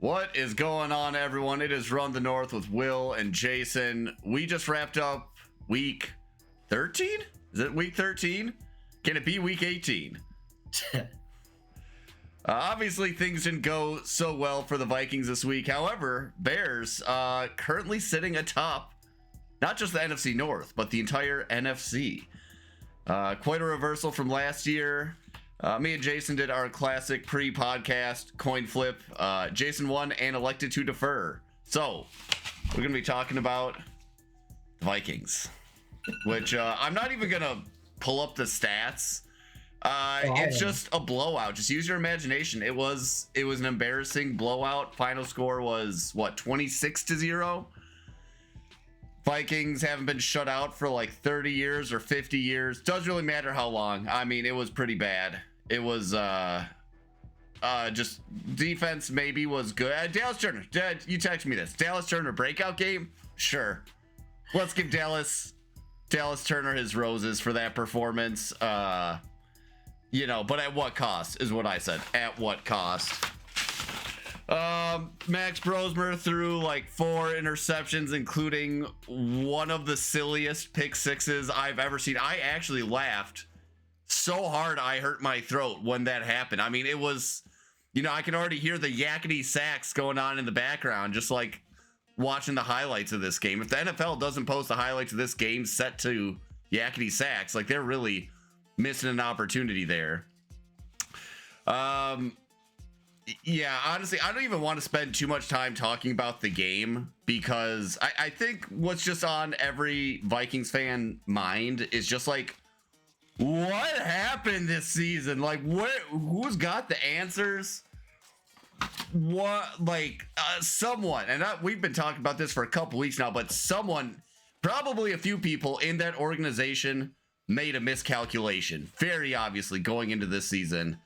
What is going on, everyone? It is Run the North with Will and Jason. We just wrapped up week 13? Is it week 13? Can it be week 18? Obviously, things didn't go so well for the Vikings this week. However, Bears currently sitting atop not just the NFC North, but the entire NFC. Quite a reversal from last year. Me and Jason did our classic pre-podcast coin flip. Jason won and elected to defer. So, we're going to be talking about the Vikings, which I'm not even going to pull up the stats. It's just a blowout. Just use your imagination. It was an embarrassing blowout. Final score was, what, 26-0? Vikings haven't been shut out for like 30 years or 50 years. Doesn't really matter how long. I mean, it was pretty bad. It was just defense maybe was good. Dallas Turner, you texted me this. Dallas Turner breakout game? Sure. Let's give Dallas Turner his roses for that performance. But at what cost is what I said. At what cost? Max Brosmer threw like 4 interceptions, including one of the silliest pick sixes I've ever seen. I actually laughed so hard I hurt my throat when that happened. I mean, it was, I can already hear the yakety sax going on in the background, just like watching the highlights of this game. If the NFL doesn't post the highlights of this game set to yakety sax, like they're really missing an opportunity there. Yeah, honestly, I don't even want to spend too much time talking about the game because I think what's just on every Vikings fan mind is just like, what happened this season? Like, who's got the answers? Someone, and we've been talking about this for a couple weeks now, but someone, probably a few people in that organization made a miscalculation, very obviously, going into this season.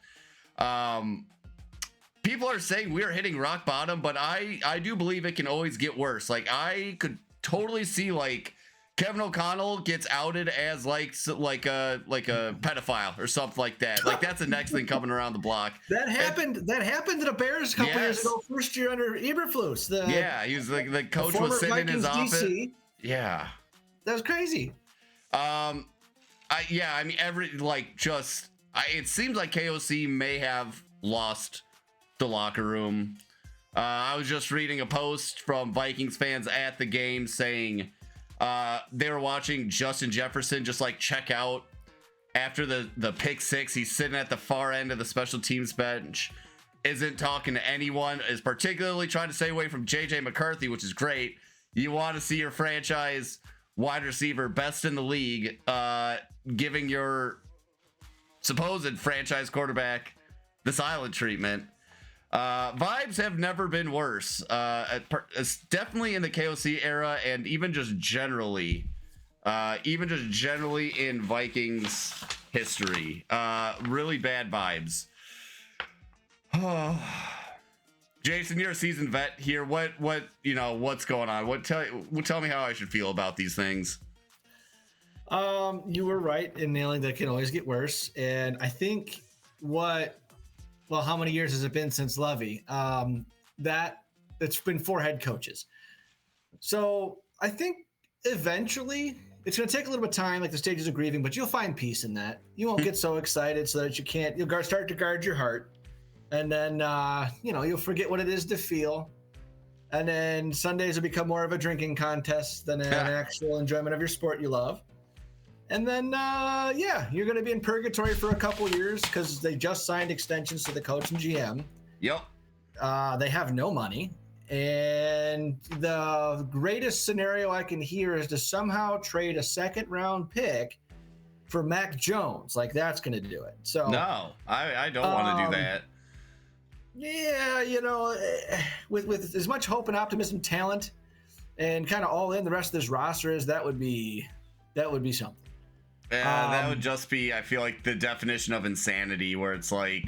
People are saying we're hitting rock bottom, but I do believe it can always get worse. Like, I could totally see, like, Kevin O'Connell gets outed as like a pedophile or something like that. Like, that's the next thing coming around the block. That happened to the Bears a couple years ago, first year under Eberflus. He was like the coach was sitting Vikings in his office. DC. Yeah, that was crazy. It seems like KOC may have lost the locker room. I was just reading a post from Vikings fans at the game saying they were watching Justin Jefferson just like check out after the pick six. He's sitting at the far end of the special teams bench, isn't talking to anyone, is particularly trying to stay away from JJ McCarthy, which is great. You want to see your franchise wide receiver best in the league giving your supposed franchise quarterback the silent treatment. Vibes have never been worse. Definitely in the KOC era, and even just generally in Vikings history. Really bad vibes. Jason, you're a seasoned vet here. What's going on? Tell me how I should feel about these things. You were right in nailing that it can always get worse, and I think how many years has it been since Levy? It's been 4 head coaches. So I think eventually it's going to take a little bit of time, like the stages of grieving, but you'll find peace in that. You won't get so excited so that you'll start to guard your heart. And then, you'll forget what it is to feel. And then Sundays will become more of a drinking contest than an actual enjoyment of your sport you love. And then, you're going to be in purgatory for a couple years because they just signed extensions to the coach and GM. Yep. They have no money. And the greatest scenario I can hear is to somehow trade a second-round pick for Mac Jones. Like, that's going to do it. So no, I don't want to do that. Yeah, with as much hope and optimism, talent, and kind of all in the rest of this roster is, that would be something. Yeah, that would just be, I feel like, the definition of insanity, where it's like,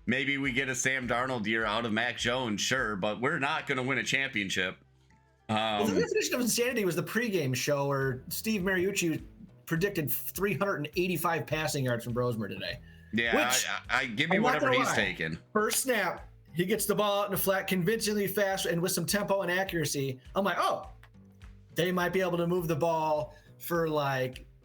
maybe we get a Sam Darnold year out of Mac Jones, sure, but we're not going to win a championship. The definition of insanity was the pregame show where Steve Mariucci predicted 385 passing yards from Brosmer today. Yeah, I give me whatever he's taking. First snap, he gets the ball out in the flat convincingly fast and with some tempo and accuracy. I'm like, oh, they might be able to move the ball for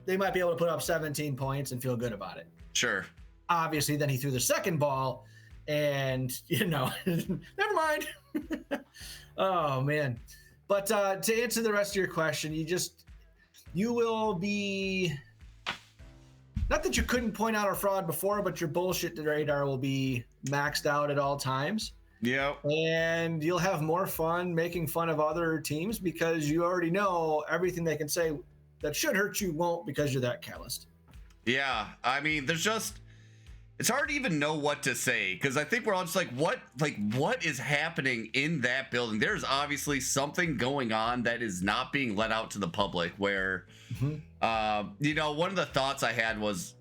they might be able to put up 17 points and feel good about it. Sure. Obviously, then he threw the second ball and, never mind. Oh, man. But to answer the rest of your question, you will be, not that you couldn't point out a fraud before, but your bullshit radar will be maxed out at all times. Yeah. And you'll have more fun making fun of other teams because you already know everything they can say that should hurt you won't because you're that calloused. Yeah. I mean, it's hard to even know what to say because I think we're all just what is happening in that building? There's obviously something going on that is not being let out to the public where, one of the thoughts I had was,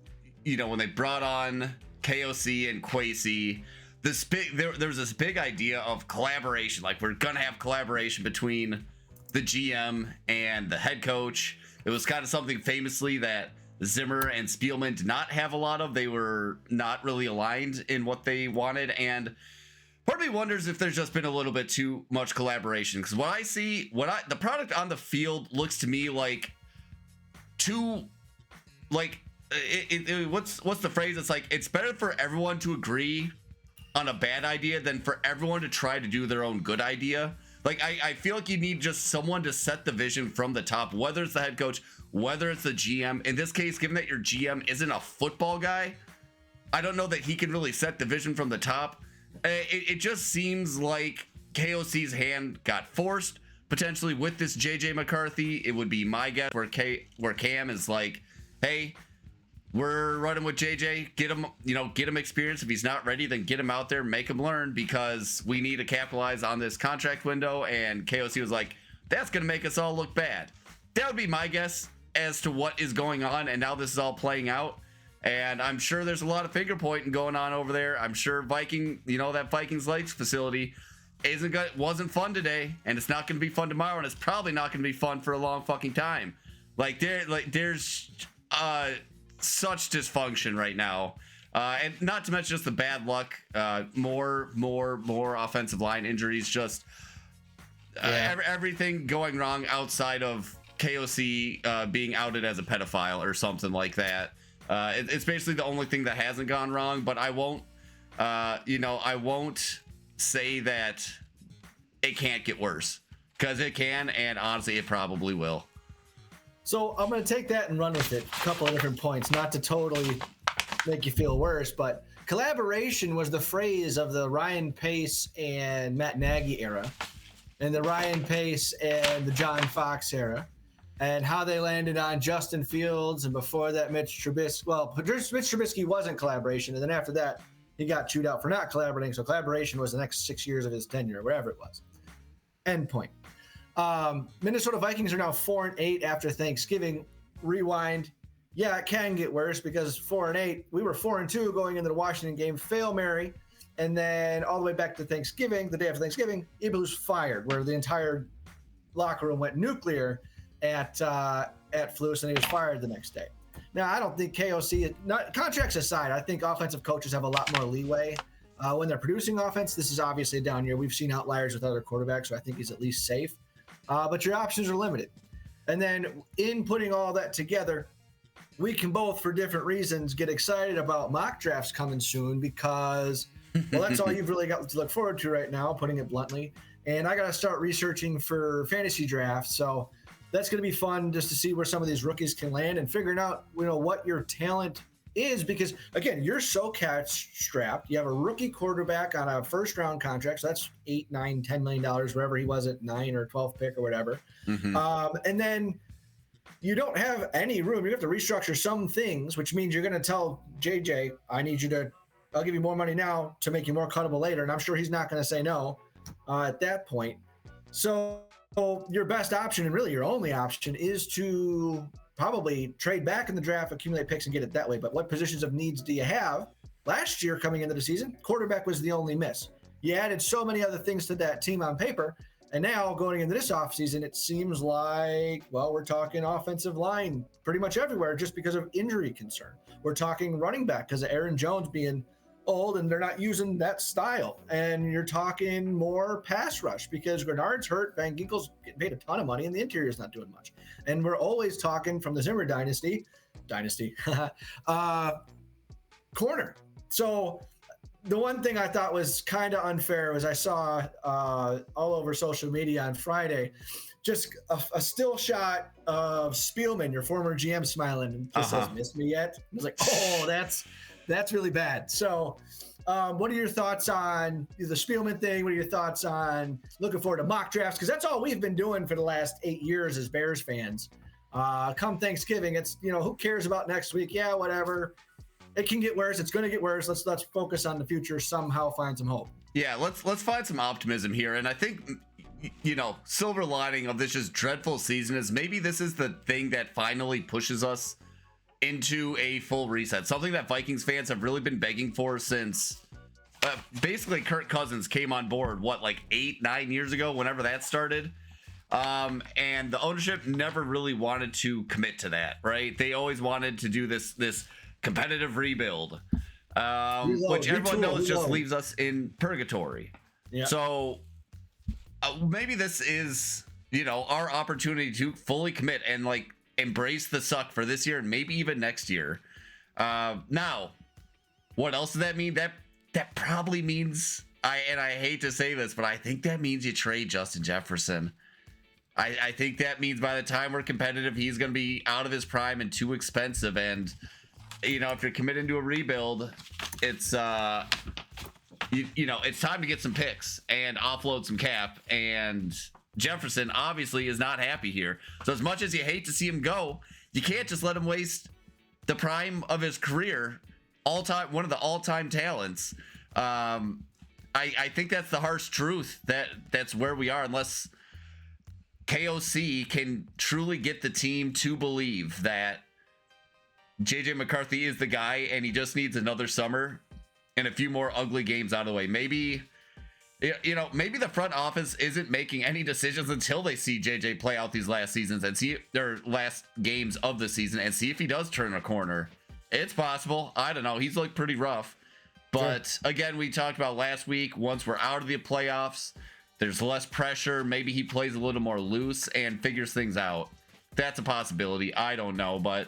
when they brought on KOC and Kwesi, there was this big idea of collaboration. Like, we're going to have collaboration between the GM and the head coach. It was kind of something famously that Zimmer and Spielman did not have a lot of. They were not really aligned in what they wanted, and part of me wonders if there's just been a little bit too much collaboration, because what I see, the product on the field looks to me like what's the phrase? It's like, it's better for everyone to agree on a bad idea than for everyone to try to do their own good idea. Like, I feel like you need just someone to set the vision from the top, whether it's the head coach, whether it's the GM. In this case, given that your GM isn't a football guy, I don't know that he can really set the vision from the top. It just seems like KOC's hand got forced, potentially with this JJ McCarthy. It would be my guess where Cam is like, hey, we're running with JJ. Get him experience. If he's not ready, then get him out there, make him learn, because we need to capitalize on this contract window. And KOC was like, that's going to make us all look bad. That would be my guess as to what is going on. And now this is all playing out. And I'm sure there's a lot of finger pointing going on over there. I'm sure that Vikings Lakes facility wasn't fun today, and it's not going to be fun tomorrow, and it's probably not going to be fun for a long fucking time. There's such dysfunction right now, and not to mention just the bad luck, more offensive line injuries, just everything going wrong outside of KOC being outed as a pedophile or something like that. It's basically the only thing that hasn't gone wrong, but I won't say that it can't get worse, because it can, and honestly it probably will. So I'm going to take that and run with it. A couple of different points, not to totally make you feel worse, but collaboration was the phrase of the Ryan Pace and Matt Nagy era, and the Ryan Pace and the John Fox era, and how they landed on Justin Fields, and before that Mitch Trubisky. Well, Mitch Trubisky wasn't collaboration, and then after that he got chewed out for not collaborating, so collaboration was the next 6 years of his tenure, whatever it was. End point. Minnesota Vikings are now 4-8 after Thanksgiving. Rewind. Yeah, it can get worse, because 4-8, we were 4-2 going into the Washington game. Fail Mary. And then all the way back to Thanksgiving, the day after Thanksgiving, Ibu's fired, where the entire locker room went nuclear at Flus, and he was fired the next day. Now, I don't think KOC, contracts aside, I think offensive coaches have a lot more leeway. When they're producing offense, this is obviously a down year. We've seen outliers with other quarterbacks, so I think he's at least safe. But your options are limited. And then in putting all that together, we can both, for different reasons, get excited about mock drafts coming soon, because, well, that's all you've really got to look forward to right now, putting it bluntly. And I got to start researching for fantasy drafts. So that's going to be fun, just to see where some of these rookies can land and figuring out, what your talent is, because again, you're so cash strapped. You have a rookie quarterback on a first round contract, so that's $8, $9, $10 million, wherever he was at 9 or 12 pick or whatever. Mm-hmm. And then you don't have any room. You have to restructure some things, which means you're going to tell JJ, I'll give you more money now to make you more cuttable later. And I'm sure he's not going to say no at that point. So your best option, and really your only option, is to probably trade back in the draft, accumulate picks, and get it that way. But what positions of needs do you have? Last year, coming into the season, quarterback was the only miss. You added so many other things to that team on paper, and now going into this offseason, it seems like, well, we're talking offensive line pretty much everywhere just because of injury concern. We're talking running back because of Aaron Jones being old and they're not using that style. And you're talking more pass rush because Grenard's hurt, Van Ginkel's getting paid a ton of money, and the interior's not doing much. And we're always talking from the Zimmer dynasty, corner. So the one thing I thought was kind of unfair was I saw all over social media on Friday, just a still shot of Spielman, your former GM, smiling and just says, "Missed me yet?" I was like, "Oh, that's really bad." So, what are your thoughts on the Spielman thing? What are your thoughts on looking forward to mock drafts? Because that's all we've been doing for the last 8 years as Bears fans. Come Thanksgiving, it's who cares about next week? Yeah, whatever. It can get worse. It's going to get worse. Let's focus on the future. Somehow find some hope. Yeah, let's find some optimism here, and I think silver lining of this just dreadful season is maybe this is the thing that finally pushes us into a full reset. Something that Vikings fans have really been begging for since basically Kirk Cousins came on board, like 8-9 years ago, whenever that started. And the ownership never really wanted to commit to that, right? They always wanted to do this competitive rebuild, which everyone knows just leaves us in purgatory. Yeah. So maybe this is, our opportunity to fully commit and embrace the suck for this year and maybe even next year. Now, what else does that mean? That probably means, I hate to say this, but I think that means you trade Justin Jefferson. I think that means by the time we're competitive, he's going to be out of his prime and too expensive. And, if you're committing to a rebuild, it's, it's time to get some picks and offload some cap. And Jefferson obviously is not happy here. So as much as you hate to see him go, you can't just let him waste the prime of his career, one of the all-time talents. I think that's the harsh truth. That's where we are, unless KOC can truly get the team to believe that JJ McCarthy is the guy and he just needs another summer and a few more ugly games out of the way. Maybe the front office isn't making any decisions until they see JJ play out these last seasons and see their last games of the season and see if he does turn a corner. It's possible. I don't know. He's looked pretty rough. But again, we talked about last week, once we're out of the playoffs, there's less pressure. Maybe he plays a little more loose and figures things out. That's a possibility. I don't know. But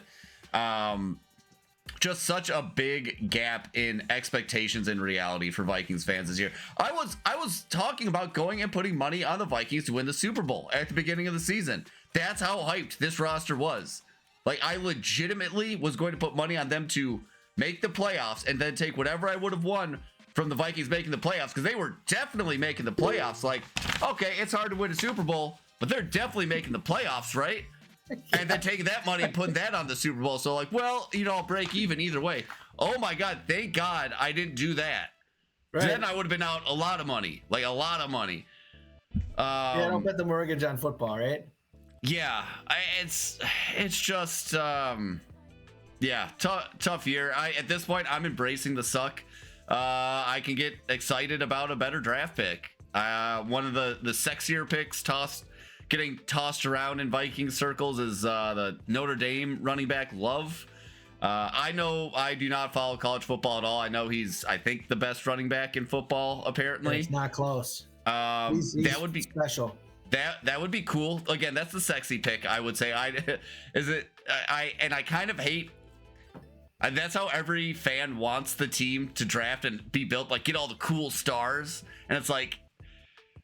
just such a big gap in expectations and reality for Vikings fans this year. I was talking about going and putting money on the Vikings to win the Super Bowl at the beginning of the season. That's how hyped this roster was. I legitimately was going to put money on them to make the playoffs and then take whatever I would have won from the Vikings making the playoffs, because they were definitely making the playoffs. Okay, it's hard to win a Super Bowl, but they're definitely making the playoffs, right? And then taking that money and putting that on the Super Bowl. So I'll break even either way. Oh my God, thank God I didn't do that. Right. Then I would have been out a lot of money, a lot of money. Don't bet the mortgage on football, right? Yeah, it's just tough year. At this point, I'm embracing the suck. I can get excited about a better draft pick. One of the sexier picks getting tossed around in Viking circles is the Notre Dame running back Love. I know I do not follow college football at all. I know he's, I think, the best running back in football, apparently. It's not close. He's that would be special. That would be cool. Again, that's the sexy pick, I would say. I kind of hate. And that's how every fan wants the team to draft and be built, get all the cool stars. And it's I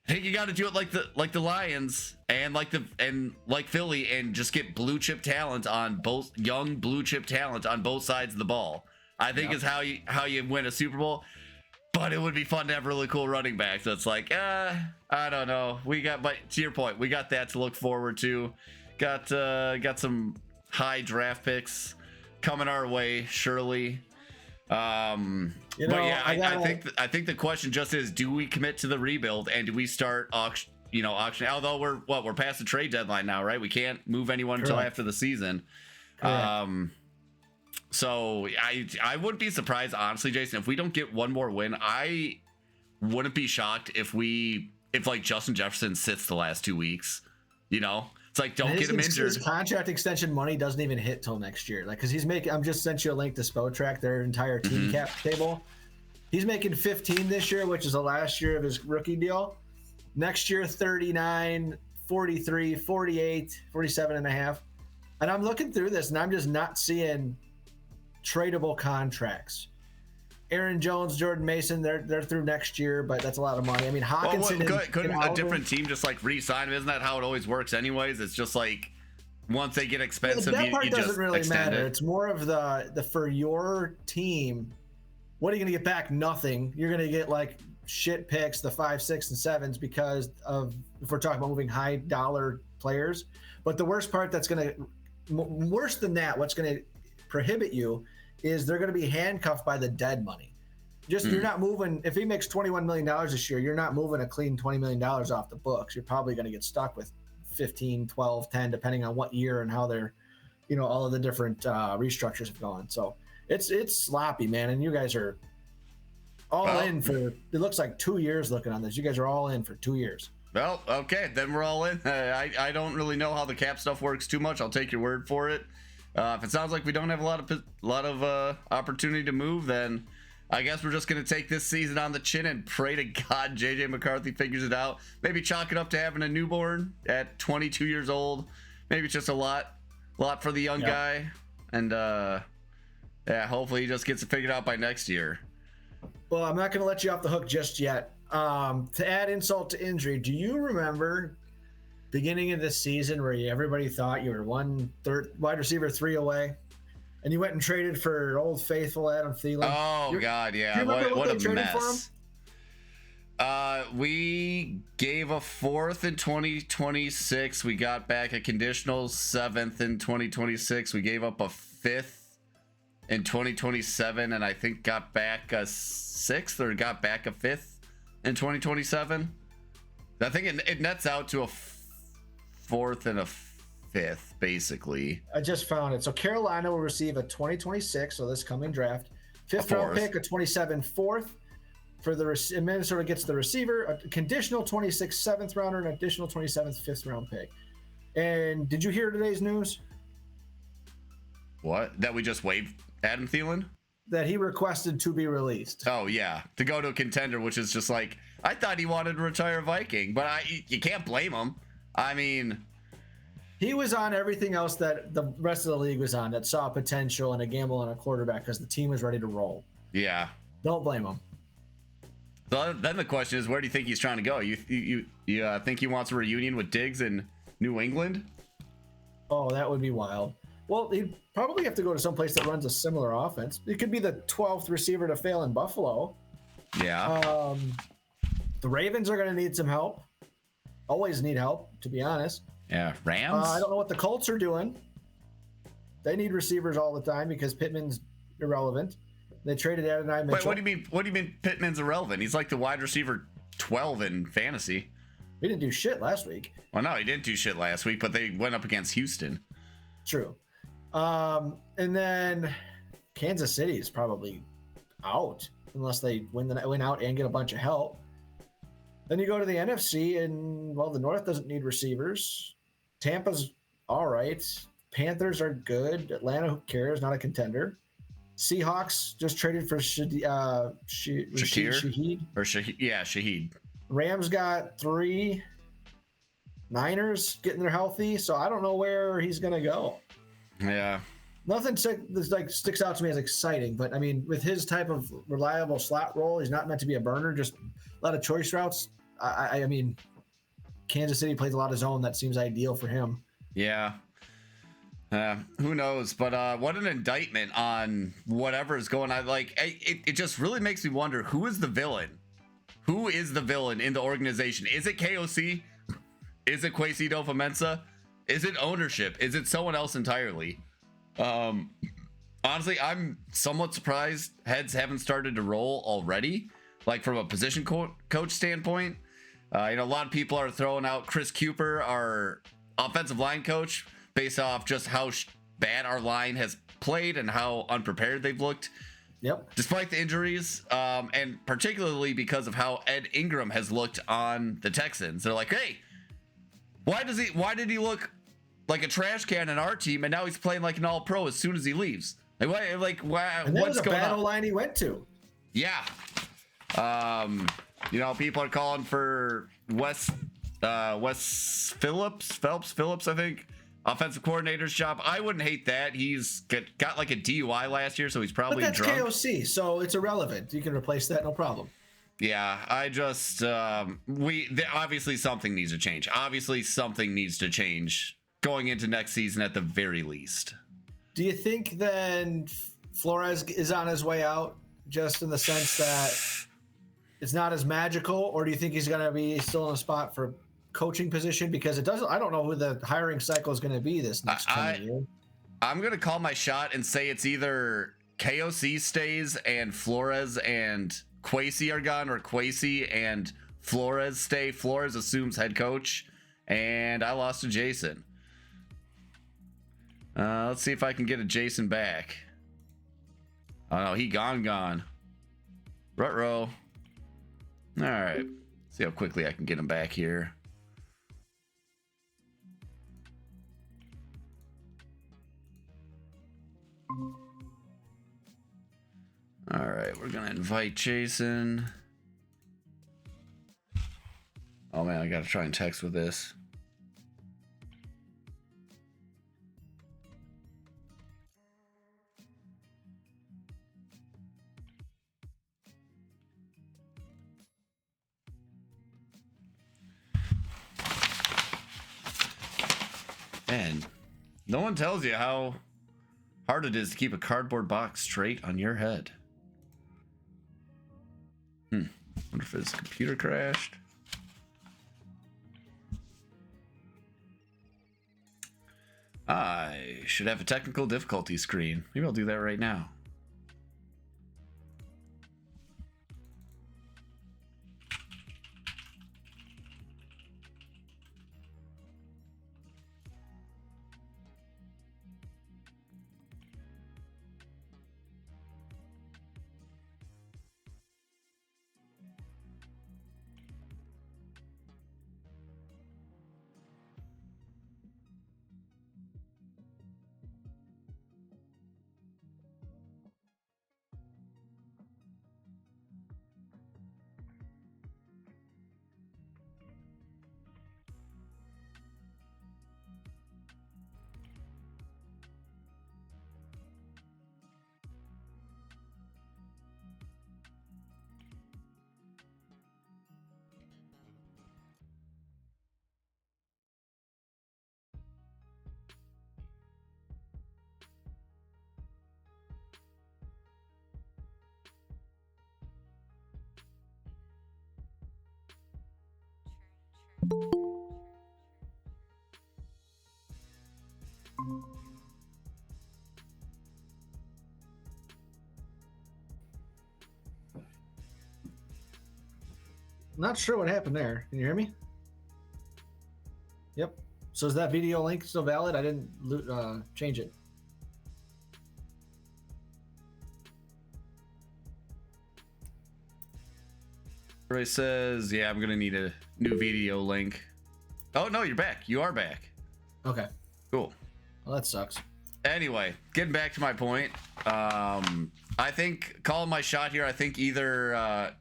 think you got to do it like the Lions and like Philly, and just get blue chip talent on both, young blue chip talent on both sides of the ball. I think is how you win a Super Bowl. But it would be fun to have really cool running backs. So it's I don't know. But to your point, we got that to look forward to. Got some high draft picks coming our way, surely. I think the question just is, do we commit to the rebuild and do we start auctioning? Although we're past the trade deadline now, right? We can't move anyone until after the season. So I wouldn't be surprised, honestly, Jason, if we don't get one more win. I wouldn't be shocked if Justin Jefferson sits the last 2 weeks. It's don't get him injured. His contract extension money doesn't even hit till next year. Because he's making. I'm just sent you a link to Spotrac, their entire team cap table. He's making 15 this year, which is the last year of his rookie deal. Next year, 39, 43, 48, 47 and a half. And I'm looking through this, and I'm just not seeing tradable contracts. Aaron Jones, Jordan Mason, they're through next year, but that's a lot of money. I mean, Hawkinson. Couldn't a different team just like re-sign him? Isn't that how it always works anyways? It's just like once they get expensive, that part doesn't really matter. it. It's more of the for your team. What are you going to get back? Nothing. You're going to get like shit picks, the 5, 6, and 7s because of, if we're talking about moving high dollar players. But the worst part worse than that, what's going to prohibit you is they're going to be handcuffed by the dead money. You're not moving. If he makes $21 million this year, you're not moving a clean $20 million off the books. You're probably going to get stuck with 15, 12, 10, depending on what year and how they're, all of the different restructures have gone. So it's sloppy, man. And you guys are all in for, it looks like 2 years looking on this. You guys are all in for 2 years. Well, okay, then we're all in. I don't really know how the cap stuff works too much. I'll take your word for it. If it sounds like we don't have a lot of opportunity to move, then I guess we're just going to take this season on the chin and pray to God JJ McCarthy figures it out. Maybe chalk it up to having a newborn at 22 years old. Maybe it's just a lot for the young guy. And hopefully he just gets it figured out by next year. Well, I'm not going to let you off the hook just yet. To add insult to injury, do you remember beginning of this season where everybody thought you were 1/3 wide receiver 3 away, and you went and traded for old faithful Adam Thielen? Oh God, yeah. Do you remember what they traded mess. For him? We gave a 4th in 2026. We got back a conditional 7th in 2026. We gave up a 5th in 2027, and I think got back a 6th or got back a 5th in 2027. I think it nets out to a 4th and a 5th, basically. I just found it. So Carolina will receive a 2026, so this coming draft, 5th round pick, a 27 4th for and Minnesota gets the receiver, a conditional 26 7th rounder, an additional 27th 5th round pick. And did you hear today's news? What? That we just waived Adam Thielen? That he requested to be released. Oh yeah, to go to a contender, which is just like, I thought he wanted to retire Viking, but you can't blame him. I mean, he was on everything else that the rest of the league was on, that saw potential and a gamble on a quarterback because the team was ready to roll. Yeah. Don't blame him. So then the question is, where do you think he's trying to go? You think he wants a reunion with Diggs in New England? Oh, that would be wild. Well, he'd probably have to go to some place that runs a similar offense. It could be the 12th receiver to fail in Buffalo. Yeah. The Ravens are going to need some help. Always need help, to be honest. Yeah, Rams? I don't know what the Colts are doing. They need receivers all the time because Pittman's irrelevant. They traded Adonai Mitchell. Wait, what do you mean Pittman's irrelevant? He's like the wide receiver 12 in fantasy. He didn't do shit last week. Well, no, he didn't do shit last week, but they went up against Houston. True. And then Kansas City is probably out unless they win out and get a bunch of help. Then you go to the NFC, and well, the North doesn't need receivers. Tampa's all right. Panthers are good. Atlanta, who cares? Not a contender. Seahawks just traded for Shaheed. Shaheed. Rams got 3. Niners getting there healthy, so I don't know where he's gonna go. Yeah. Nothing sticks out to me as exciting, but I mean, with his type of reliable slot role, he's not meant to be a burner. Just a lot of choice routes. I mean, Kansas City plays a lot of zone. That seems ideal for him. Yeah. Who knows? But what an indictment on whatever is going on. Like, it just really makes me wonder, who is the villain? Who is the villain in the organization? Is it KOC? Is it Kwesi-Adofo-Mensah? Is it ownership? Is it someone else entirely? Honestly, I'm somewhat surprised heads haven't started to roll already. Like from a position coach standpoint, a lot of people are throwing out Chris Cooper, our offensive line coach, based off just how bad our line has played and how unprepared they've looked. Yep. Despite the injuries, and particularly because of how Ed Ingram has looked on the Texans. They're like, hey, why did he look like a trash can in our team, and now he's playing like an all-pro as soon as he leaves? What's going on? And that was a battle line he went to. Yeah. People are calling for Wes Phillips, I think, offensive coordinator's job. I wouldn't hate that. He's got like a DUI last year, so he's probably but that's drunk. KOC, so it's irrelevant. You can replace that, no problem. Yeah, I just obviously something needs to change. Obviously something needs to change going into next season at the very least. Do you think then Flores is on his way out, just in the sense that it's not as magical, or do you think he's going to be still in a spot for coaching position? Because I don't know who the hiring cycle is going to be this next coming year. I'm going to call my shot and say it's either KOC stays and Flores and Kwesi are gone, or Kwesi and Flores stay. Flores assumes head coach, and I lost to Jason. Let's see if I can get a Jason back. Oh no, he gone. Ruh-roh. All right, see how quickly I can get him back here. All right, we're gonna invite Jason. Oh man, I gotta try and text with this. Man, no one tells you how hard it is to keep a cardboard box straight on your head. Wonder if his computer crashed. I should have a technical difficulty screen. Maybe I'll do that right now. Not sure what happened there. Can you hear me? Yep. So is that video link still valid? I didn't change it. Ray says, yeah, I'm gonna need a new video link. Oh no, you're back. You are back. Okay. Cool. Well, that sucks. Anyway, getting back to my point. I think calling my shot here, I think either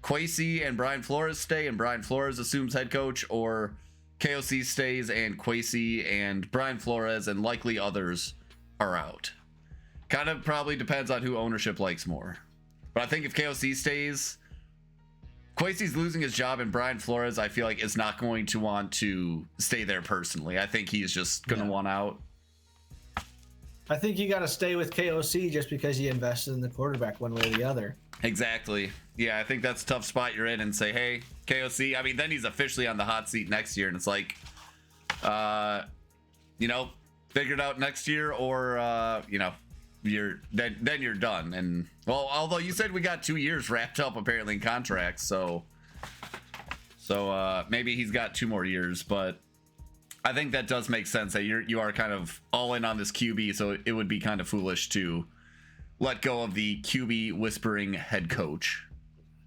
Kwesi and Brian Flores stay and Brian Flores assumes head coach, or KOC stays and Kwesi and Brian Flores and likely others are out. Kind of probably depends on who ownership likes more. But I think if KOC stays, Kwesi's losing his job, and Brian Flores, I feel like, is not going to want to stay there personally. I think he's just going to want out. I think you got to stay with KOC just because you invested in the quarterback one way or the other. Exactly. Yeah, I think that's a tough spot you're in, and say, hey, KOC. I mean, then he's officially on the hot seat next year, and it's like, figure it out next year, or you're done. And well, although you said we got 2 years wrapped up apparently in contracts, so maybe he's got 2 more years, but I think that does make sense that you are kind of all in on this QB, so it would be kind of foolish to let go of the QB whispering head coach.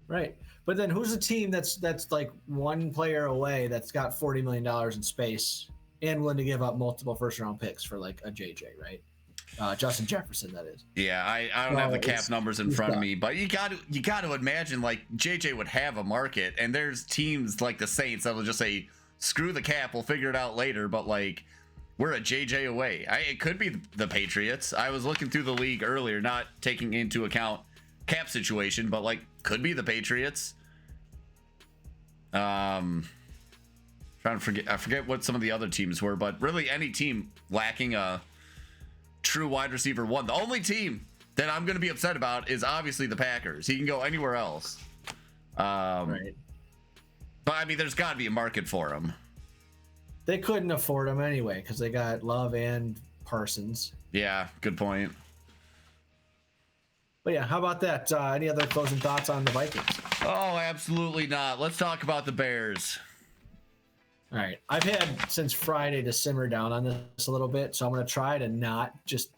Right. But then who's the team that's like one player away that's got $40 million in space and willing to give up multiple first round picks for like a JJ, right? Justin Jefferson, that is. Yeah, I don't have the cap numbers in front of me, but you got to imagine like JJ would have a market, and there's teams like the Saints that'll just say, screw the cap, we'll figure it out later. But like, we're a JJ away. It could be the Patriots. I was looking through the league earlier, not taking into account cap situation, but like, could be the Patriots. Trying to forget, I forget what some of the other teams were, but really any team lacking a true wide receiver one. The only team that I'm going to be upset about is obviously the Packers. He can go anywhere else. Right. But I mean, there's got to be a market for him. They couldn't afford him anyway because they got Love and Parsons. Yeah, good point. But yeah, how about that? Any other closing thoughts on the Vikings? Oh, absolutely not. Let's talk about the Bears. All right. I've had since Friday to simmer down on this a little bit, so I'm going to try to not just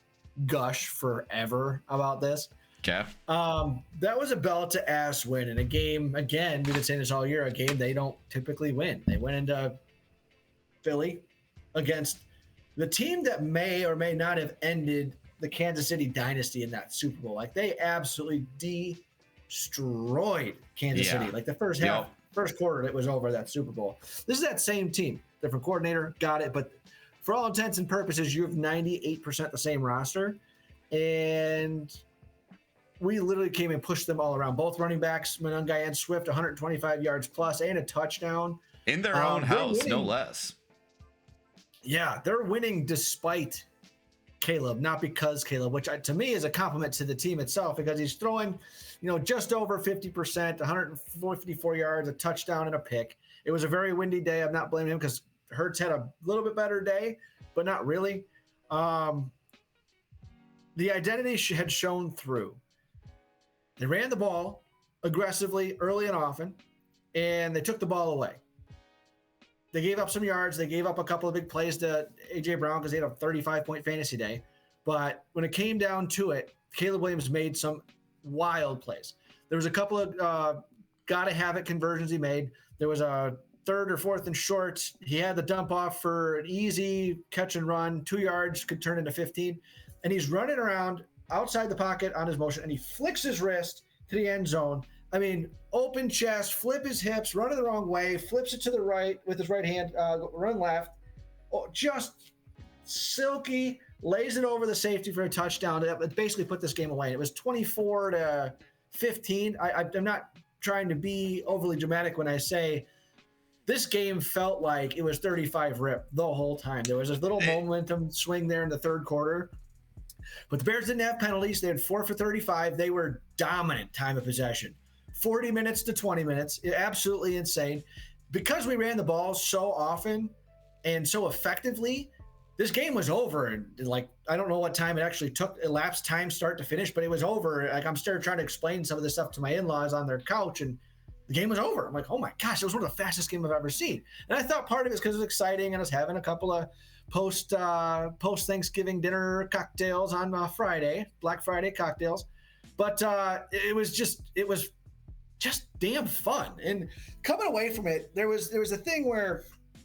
gush forever about this. Okay. That was a belt to ass win in a game. Again, we've been saying this all year, a game they don't typically win. They went into Philly against the team that may or may not have ended the Kansas City dynasty in that Super Bowl. Like, they absolutely destroyed Kansas City. Like, the first half, first quarter, it was over that Super Bowl. This is that same team. Different coordinator, got it. But for all intents and purposes, you have 98% the same roster. And we literally came and pushed them all around. Both running backs, Monangai and Swift, 125 yards plus and a touchdown. In their own house, no less. Yeah, they're winning despite Caleb, not because Caleb, which to me is a compliment to the team itself because he's throwing, just over 50%, 154 yards, a touchdown, and a pick. It was a very windy day. I'm not blaming him because Hurts had a little bit better day, but not really. The identity had shown through. They ran the ball aggressively early and often, and they took the ball away. They gave up some yards. They gave up a couple of big plays to A.J. Brown because they had a 35-point fantasy day. But when it came down to it, Caleb Williams made some wild plays. There was a couple of gotta-have-it conversions he made. There was a third or fourth and short. He had the dump off for an easy catch and run. 2 yards could turn into 15. And he's running around outside the pocket on his motion, and he flicks his wrist to the end zone. I mean, open chest, flip his hips, run it the wrong way, flips it to the right with his right hand, run left. Oh, just silky, lays it over the safety for a touchdown. It basically put this game away. It was 24-15. I'm not trying to be overly dramatic when I say this game felt like it was 35-rip the whole time. There was this little momentum swing there in the third quarter. But the Bears didn't have penalties. They had 4 for 35. They were dominant time of possession. 40 minutes to 20 minutes. Absolutely insane. Because we ran the ball so often and so effectively, this game was over. And like, I don't know what time it actually took, elapsed time start to finish, but it was over. Like, I'm still trying to explain some of this stuff to my in-laws on their couch, and the game was over. I'm like, oh my gosh, it was one of the fastest games I've ever seen. And I thought part of it is because it was exciting, and I was having a couple of post Thanksgiving dinner cocktails on Friday, Black Friday cocktails. But it was just damn fun. And coming away from it, there was a thing where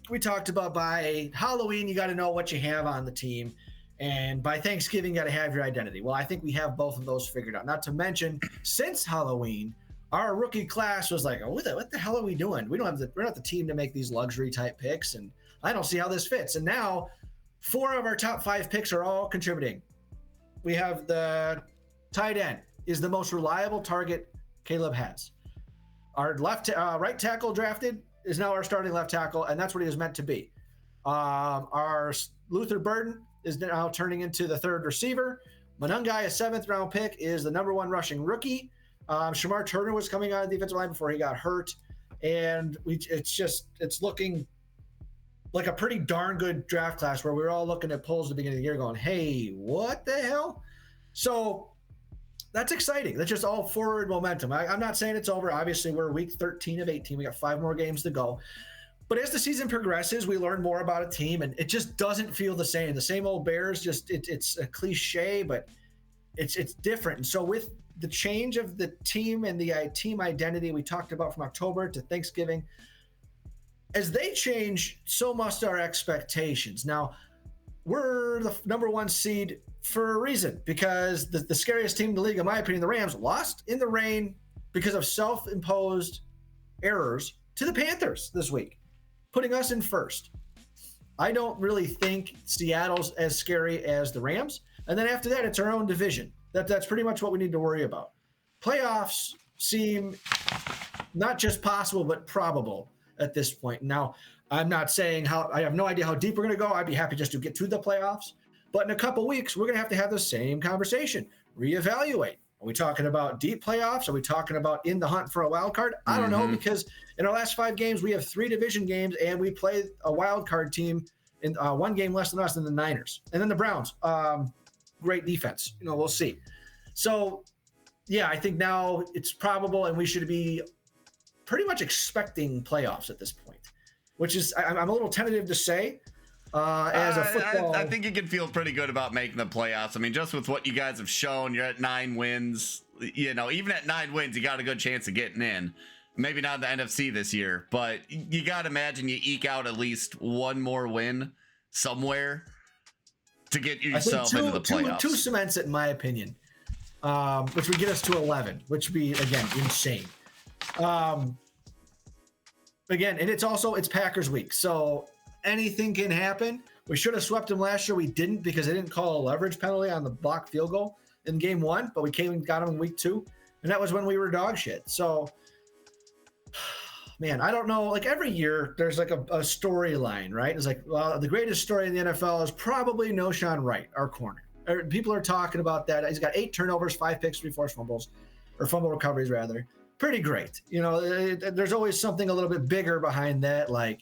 we talked about by Halloween, you got to know what you have on the team. And by Thanksgiving, you got to have your identity. Well, I think we have both of those figured out. Not to mention, since Halloween, our rookie class was like, oh, what the hell are we doing? We're not the team to make these luxury type picks. And I don't see how this fits. And now 4 of our top 5 picks are all contributing. We have the tight end is the most reliable target Caleb has. Our right tackle drafted is now our starting left tackle, and that's what he was meant to be. Our Luther Burden is now turning into the third receiver. Monangai, a 7th-round pick, is the number 1 rushing rookie. Shamar Turner was coming out of the defensive line before he got hurt, and it's looking like a pretty darn good draft class where we were all looking at polls at the beginning of the year going, hey, what the hell? So that's exciting. That's just all forward momentum. I'm not saying it's over. Obviously, we're week 13 of 18. We got 5 more games to go. But as the season progresses, we learn more about a team, and it just doesn't feel the same. The same old Bears, it's a cliche, but it's different. And so with the change of the team and the team identity we talked about from October to Thanksgiving, as they change, so must our expectations. Now, we're the number one seed for a reason, because the scariest team in the league, in my opinion, the Rams, lost in the rain because of self-imposed errors to the Panthers this week, putting us in first. I don't really think Seattle's as scary as the Rams. And then after that, it's our own division. That's pretty much what we need to worry about. Playoffs seem not just possible, but probable at this point. Now, I'm not saying I have no idea how deep we're going to go. I'd be happy just to get to the playoffs. But in a couple weeks, we're going to have the same conversation. Reevaluate. Are we talking about deep playoffs? Are we talking about in the hunt for a wild card? I don't know, because in our last 5 games, we have 3 division games, and we play a wild card team in 1 game less than us than the Niners. And then the Browns. Great defense. We'll see. So, yeah, I think now it's probable, and we should be pretty much expecting playoffs at this point, which is I'm a little tentative to say. As a football, I think you can feel pretty good about making the playoffs. I mean, just with what you guys have shown, you're at 9 wins. Even at 9 wins, you got a good chance of getting in. Maybe not in the NFC this year, but you got to imagine you eke out at least one more win somewhere to get yourself into the playoffs. Two cements it, in my opinion, which would get us to 11, which would be, again, insane. Again, and it's Packers week, so anything can happen. We should have swept them last year. We didn't, because they didn't call a leverage penalty on the blocked field goal in game 1, but we came and got them in week 2, and that was when we were dog shit. So, man, I don't know. Like, every year there's like a storyline, right? It's like, well, the greatest story in the NFL is probably Noshawn Wright, our corner. People are talking about that. He's got 8 turnovers, 5 picks, 3 forced fumbles, or fumble recoveries rather. Pretty great. There's always something a little bit bigger behind that. Like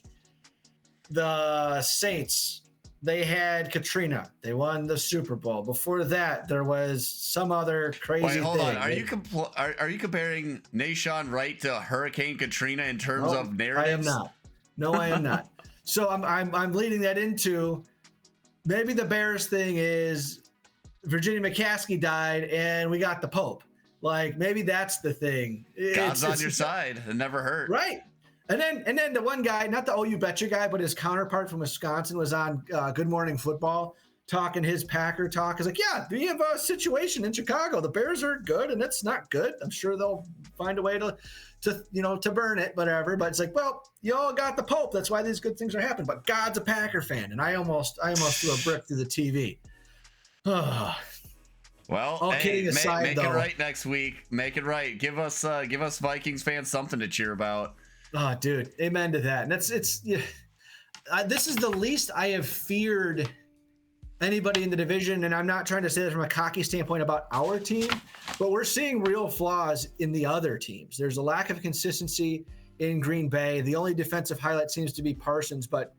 the Saints, they had Katrina. They won the Super Bowl. Before that, there was some other crazy thing. Hold on. Are you comparing Noshawn Wright to Hurricane Katrina in terms of narratives? I am not. No, I am not. So I'm leading that into maybe the Bears thing is Virginia McCaskey died and we got the Pope. Like, maybe that's the thing. God's on your side. It never hurt. Right. And then the one guy, not the OU Betcha guy, but his counterpart from Wisconsin was on Good Morning Football talking his Packer talk. He's like, yeah, we have a situation in Chicago. The Bears are good, and it's not good. I'm sure they'll find a way to burn it, whatever. But it's like, well, you all got the Pope. That's why these good things are happening. But God's a Packer fan, and I almost threw a brick through the TV. Well, all kidding aside, make it right next week. Make it right. Give us Vikings fans something to cheer about. Oh, dude, amen to that. And this is the least I have feared anybody in the division, and I'm not trying to say that from a cocky standpoint about our team, but we're seeing real flaws in the other teams. There's a lack of consistency in Green Bay. The only defensive highlight seems to be Parsons, but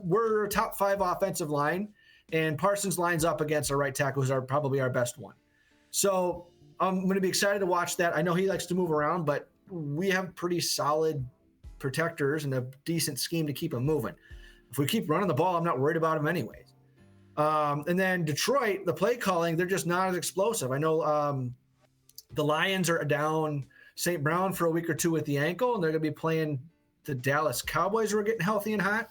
we're a top 5 offensive line, and Parsons lines up against our right tackle, who's probably our best one. So I'm going to be excited to watch that. I know he likes to move around, but we have pretty solid protectors and a decent scheme to keep him moving. If we keep running the ball, I'm not worried about him anyways. And then Detroit, the play calling, they're just not as explosive. I know the Lions are down St. Brown for a week or 2 with the ankle, and they're going to be playing the Dallas Cowboys, who are getting healthy and hot.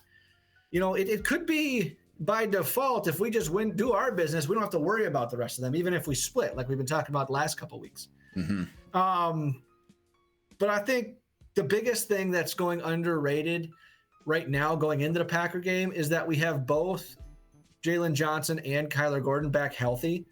It could be by default, if we just do our business, we don't have to worry about the rest of them, even if we split, like we've been talking about the last couple of weeks. Mm-hmm. But I think the biggest thing that's going underrated right now going into the Packer game is that we have both Jalen Johnson and Kyler Gordon back healthy,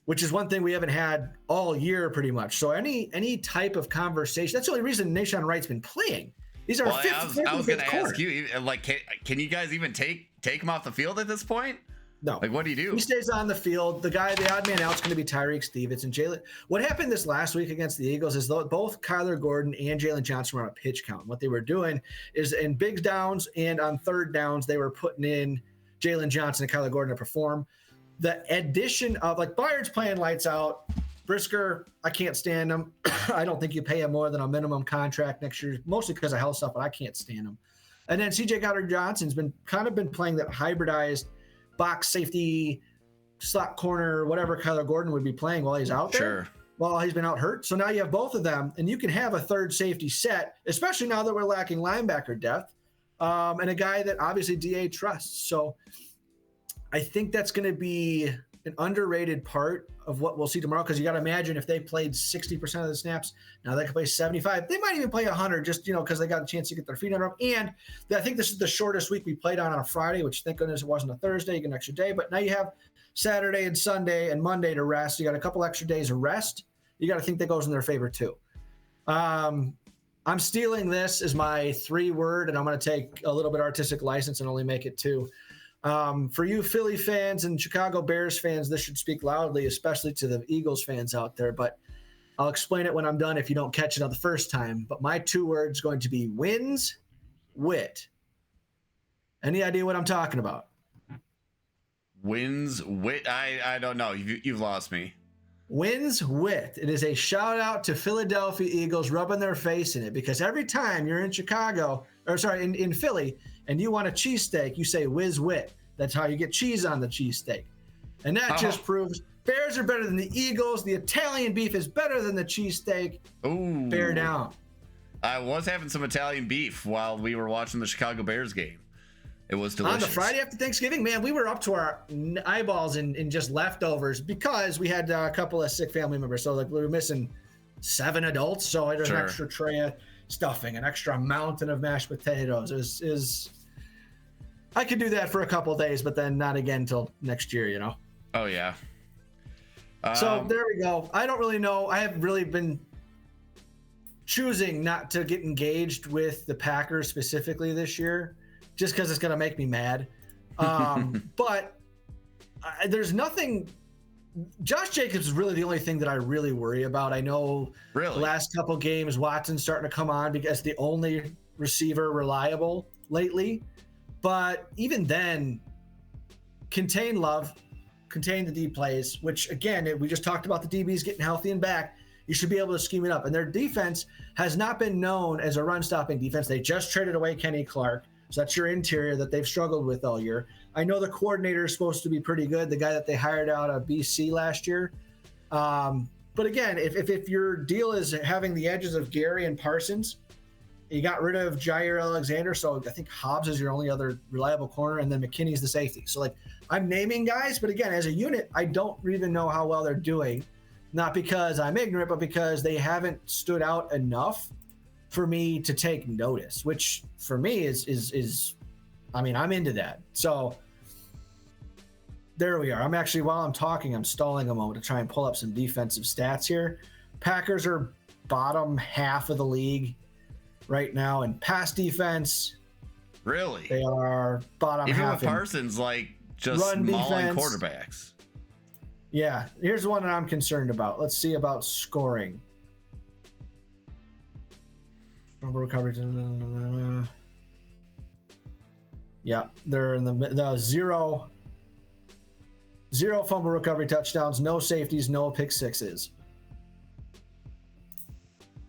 which is one thing we haven't had all year pretty much. So any type of conversation, that's the only reason Noshawn Wright's been playing. These are I was going to ask you, like, can you guys even take him off the field at this point? No. Like, what do you do? He stays on the field. The odd man out is going to be Tyreek Stevens and Jalen. What happened this last week against the Eagles is both Kyler Gordon and Jalen Johnson were on a pitch count. What they were doing is in big downs and on third downs, they were putting in Jalen Johnson and Kyler Gordon to perform. The addition of, like, Bayard's playing lights out. Brisker, I can't stand him. I don't think you pay him more than a minimum contract next year, mostly because of health stuff, but I can't stand him. And then CJ Goddard-Johnson's been playing that hybridized box safety, slot corner, whatever Kyler Gordon would be playing while he's out there. Sure. While he's been out hurt. So now you have both of them, and you can have a third safety set, especially now that we're lacking linebacker depth, and a guy that obviously DA trusts. So I think that's going to be an underrated part of what we'll see tomorrow, because you got to imagine if they played 60% of the snaps, now they can play 75. They might even play 100 just, because they got a chance to get their feet under them. And I think this is the shortest week we played on a Friday, which thank goodness it wasn't a Thursday. You get an extra day. But now you have Saturday and Sunday and Monday to rest. You got a couple extra days of rest. You got to think that goes in their favor too. I'm stealing this as my 3-word, and I'm going to take a little bit artistic license and only make it 2. For you Philly fans and Chicago Bears fans, this should speak loudly, especially to the Eagles fans out there, but I'll explain it when I'm done if you don't catch it on the first time. But my 2 words going to be wins, wit. Any idea what I'm talking about? Wins, wit? I don't know. You've lost me. Wins, wit. It is a shout out to Philadelphia Eagles rubbing their face in it, because every time you're in in Philly, and you want a cheesesteak, you say whiz wit. That's how you get cheese on the cheesesteak. And that just proves Bears are better than the Eagles. The Italian beef is better than the cheesesteak. Ooh. Bear down. I was having some Italian beef while we were watching the Chicago Bears game. It was delicious. On the Friday after Thanksgiving, man, we were up to our eyeballs in just leftovers, because we had a couple of sick family members. So we were missing 7 adults. So there's an extra tray of stuffing, an extra mountain of mashed potatoes. Is I could do that for a couple of days, but then not again until next year, Oh, yeah. So there we go. I don't really know. I have really been choosing not to get engaged with the Packers specifically this year, just because it's going to make me mad. But there's nothing. Josh Jacobs is really the only thing that I really worry about. I know the last couple games, Watson's starting to come on because the only receiver reliable lately. But even then, contain Love, contain the D plays, which again, we just talked about the DBs getting healthy and back. You should be able to scheme it up. And their defense has not been known as a run-stopping defense. They just traded away Kenny Clark. So that's your interior that they've struggled with all year. I know the coordinator is supposed to be pretty good, the guy that they hired out of BC last year. But again, if your deal is having the edges of Gary and Parsons, you got rid of Jair Alexander, so I think Hobbs is your only other reliable corner, and then McKinney's the safety. So I'm naming guys, but again, as a unit, I don't even know how well they're doing. Not because I'm ignorant, but because they haven't stood out enough for me to take notice, which for me is I'm into that. So there we are. I'm actually, while I'm talking, I'm stalling a moment to try and pull up some defensive stats here. Packers are bottom half of the league right now in pass defense. Really? They are bottom even half. Even with Parsons, just mauling quarterbacks. Yeah. Here's one that I'm concerned about. Let's see about scoring. Recovery. Yeah, they're in the zero fumble recovery touchdowns, no safeties, no pick sixes.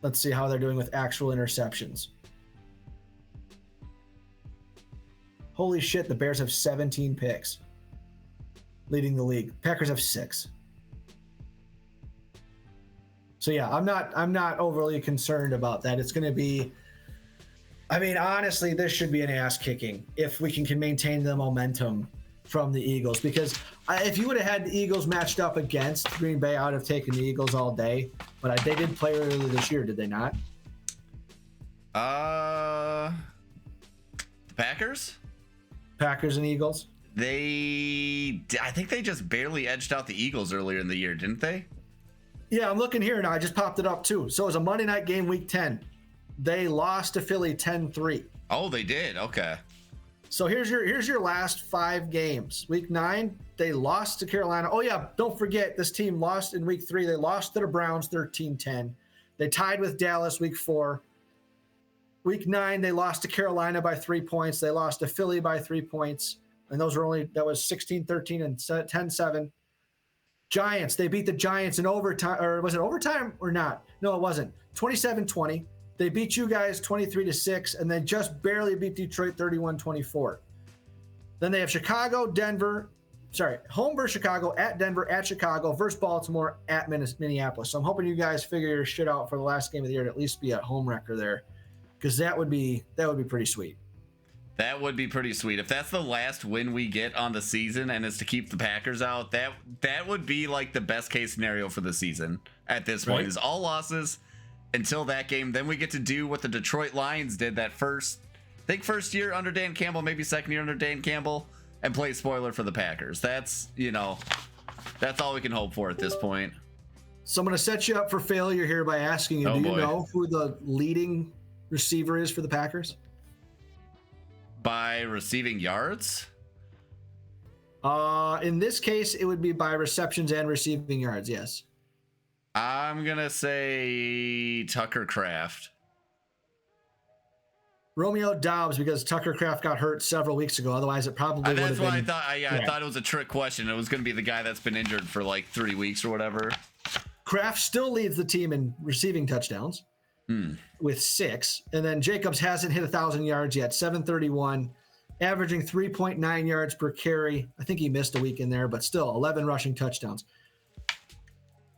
Let's see how they're doing with actual interceptions. Holy shit, the Bears have 17 picks, leading the league. Packers have 6. So yeah, I'm not overly concerned about that. It's going to be, honestly, this should be an ass kicking if we can maintain the momentum from the Eagles, because if you would have had the Eagles matched up against Green Bay, I would have taken the Eagles all day. But they did play earlier this year, did they not? The Packers and Eagles. I think they just barely edged out the Eagles earlier in the year, didn't they? Yeah, I'm looking here now. I just popped it up too. So it was a Monday night game, week 10. They lost to Philly 10-3. Oh, they did. Okay. So here's your last 5 games. Week 9, they lost to Carolina. Oh yeah, don't forget this team lost in week 3. They lost to the Browns 13-10. They tied with Dallas week 4. Week 9, they lost to Carolina by 3 points. They lost to Philly by 3 points. And that was 16-13 and 10-7. Giants, they beat the Giants in overtime, or was it overtime or not? No, it wasn't. 27-20. They beat you guys 23-6, and they just barely beat Detroit 31-24. Then they have home versus Chicago, at Denver, at Chicago, versus Baltimore, at Minneapolis. So I'm hoping you guys figure your shit out for the last game of the year to at least be a home wrecker there, because that would be pretty sweet. That would be pretty sweet. If that's the last win we get on the season and is to keep the Packers out, that would be like the best case scenario for the season at this point, is all losses until that game. Then we get to do what the Detroit Lions did that first year under Dan Campbell, maybe second year under Dan Campbell, and play spoiler for the Packers. That's all we can hope for at this point. So I'm going to set you up for failure here by asking you, do you know who the leading receiver is for the Packers? By receiving yards? In this case, it would be by receptions and receiving yards, yes. I'm going to say Tucker Kraft. Romeo Doubs, because Tucker Kraft got hurt several weeks ago. Otherwise, it probably would have been. That's why I thought it was a trick question. It was going to be the guy that's been injured for like 3 weeks or whatever. Kraft still leads the team in receiving touchdowns with 6. And then Jacobs hasn't hit 1,000 yards yet, 731, averaging 3.9 yards per carry. I think he missed a week in there, but still 11 rushing touchdowns.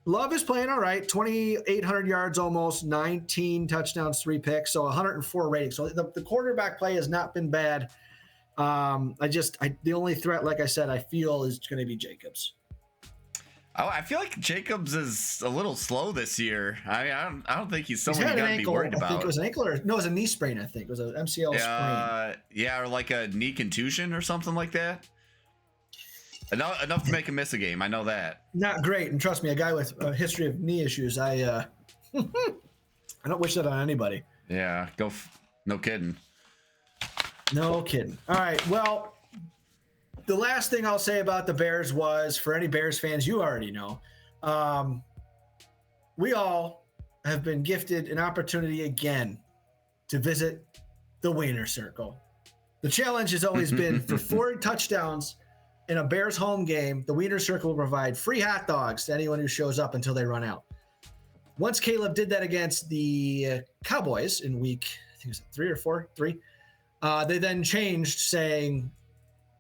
Love is playing all right, 2,800 yards almost, 19 touchdowns, 3 picks, so 104 rating. So the quarterback play has not been bad. The only threat, like I said, I feel is going to be Jacobs. Oh, I feel like Jacobs is a little slow this year. I don't think he's someone you got to be worried about. I think it was an ankle it was a knee sprain. I think it was an MCL sprain. Yeah, or like a knee contusion or something like that. Enough to make him miss a game. I know that. Not great, and trust me, a guy with a history of knee issues, I don't wish that on anybody. Yeah, no kidding. No kidding. All right, well, the last thing I'll say about the Bears was, for any Bears fans, you already know, we all have been gifted an opportunity again to visit the Wiener Circle. The challenge has always been for 4 touchdowns in a Bears home game, the Wiener Circle will provide free hot dogs to anyone who shows up until they run out. Once Caleb did that against the Cowboys in week, I think it was 3 or 4, 3, they then changed, saying,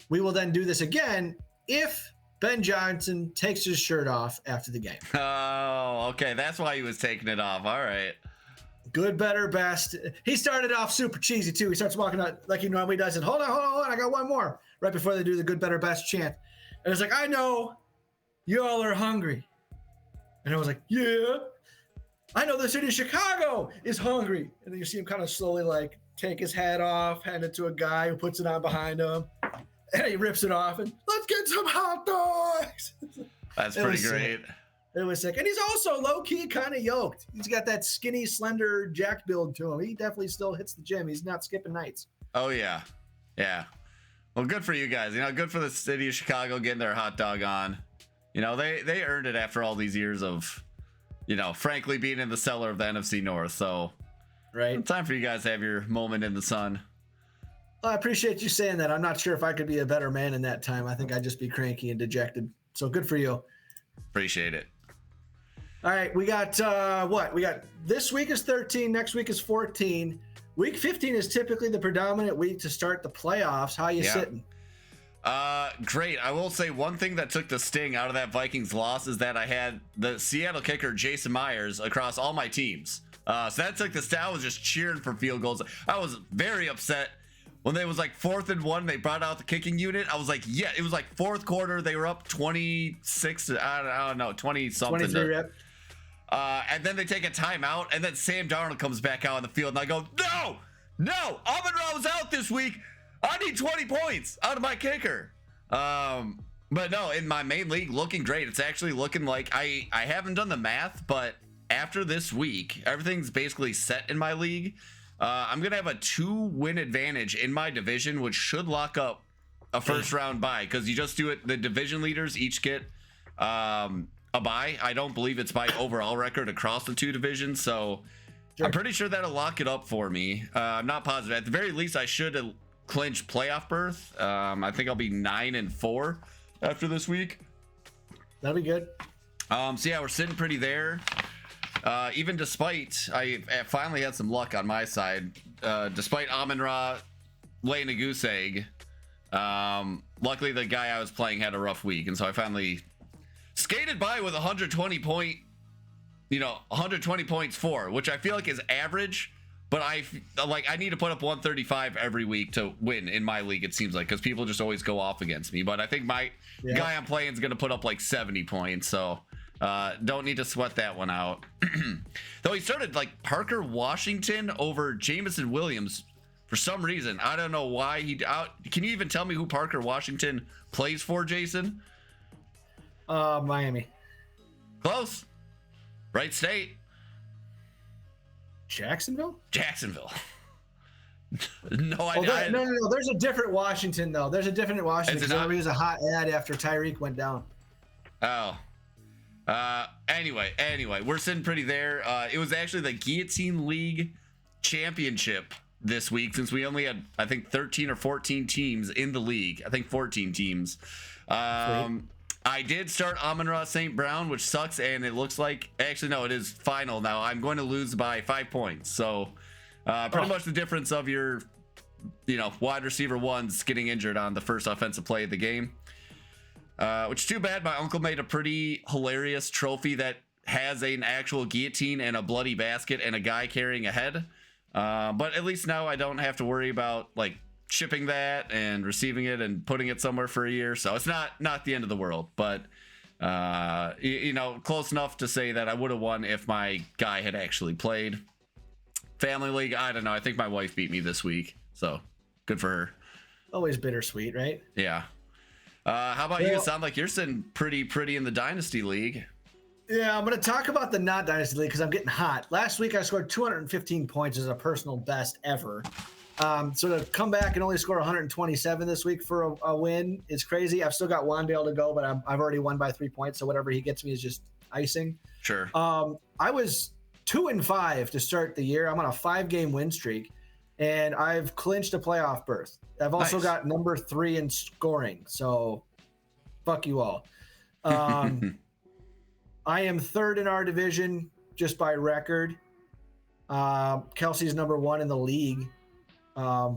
we will then do this again if Ben Johnson takes his shirt off after the game. Oh, okay. That's why he was taking it off. All right. Good, better, best. He started off super cheesy, too. He starts walking out like he normally does. And hold on. I got one more. Right before they do the good, better, best chant. And it's like, I know you all are hungry. And I was like, yeah. I know the city of Chicago is hungry. And then you see him kind of slowly like take his hat off, hand it to a guy who puts it on behind him. And he rips it off and let's get some hot dogs. That's pretty great. It was sick. And he's also low-key kind of yoked. He's got that skinny, slender, jacked build to him. He definitely still hits the gym. He's not skipping nights. Oh, yeah. Yeah. Well, good for you guys. Good for the city of Chicago getting their hot dog on. They earned it after all these years of, frankly, being in the cellar of the NFC North. So, right. Time for you guys to have your moment in the sun. Well, I appreciate you saying that. I'm not sure if I could be a better man in that time. I think I'd just be cranky and dejected. So good for you. Appreciate it. All right, we got what? We got this week is 13, next week is 14. Week 15 is typically the predominant week to start the playoffs. How you sitting? Great. I will say one thing that took the sting out of that Vikings loss is that I had the Seattle kicker Jason Myers across all my teams. So that took the sting. I was just cheering for field goals. I was very upset when they was like 4th and 1. They brought out the kicking unit. I was like, yeah. It was like 4th quarter. They were up 26. I don't know, 20 something. 23 rep. And then they take a timeout, and then Sam Darnold comes back out on the field, and I go, no, Amon-Ra was out this week. I need 20 points out of my kicker. But no, in my main league, looking great. It's actually looking like I haven't done the math, but after this week, everything's basically set in my league. I'm going to have a 2-win advantage in my division, which should lock up a first-round bye, because you just do it. The division leaders each get a bye. I don't believe it's by overall record across the 2 divisions, so sure. I'm pretty sure that'll lock it up for me. I'm not positive. At the very least, I should clinch playoff berth. I think I'll be 9-4 after this week. That'll be good. So yeah, we're sitting pretty there. Even despite I finally had some luck on my side, despite Amon-Ra laying a goose egg. Luckily, the guy I was playing had a rough week, and so I finally skated by with 120 points for, which I feel like is average, but I need to put up 135 every week to win in my league, it seems like, because people just always go off against me. But I think my guy I'm playing is going to put up like 70 points, so don't need to sweat that one out. Though he started like Parker Washington over Jamison Williams for some reason. I don't know why he out. Can you even tell me who Parker Washington plays for, Jason? Miami. Close. Right state. Jacksonville. No idea. No. There's a different Washington though. There's a different Washington. There was a hot ad after Tyreek went down. Oh. Anyway, we're sitting pretty there. It was actually the Guillotine League Championship this week, since we only had, I think, 13 or 14 teams in the league. I think 14 teams. I did start Amon-Ra St. Brown, which sucks, and it looks like, actually, no, it is final now. I'm going to lose by 5 points. So, pretty much the difference of your, wide receiver ones getting injured on the first offensive play of the game. Which is too bad. My uncle made a pretty hilarious trophy that has an actual guillotine and a bloody basket and a guy carrying a head. But at least now I don't have to worry about like shipping that and receiving it and putting it somewhere for a year. So it's not the end of the world, but close enough to say that I would have won if my guy had actually played. Family league, I don't know. I think my wife beat me this week, so good for her. Always bittersweet, right? Yeah. How about you? It sounds like you're sitting pretty in the Dynasty League. Yeah, I'm going to talk about the not Dynasty League because I'm getting hot. Last week, I scored 215 points as a personal best ever. So to come back and only score 127 this week for a win is crazy. I've still got Wandale to go, but I've already won by 3 points, so whatever he gets me is just icing. Sure. I was 2-5 to start the year. I'm on a 5-game win streak, and I've clinched a playoff berth. I've also got number 3 in scoring, so fuck you all. I am 3rd in our division just by record. Kelsey's number 1 in the league,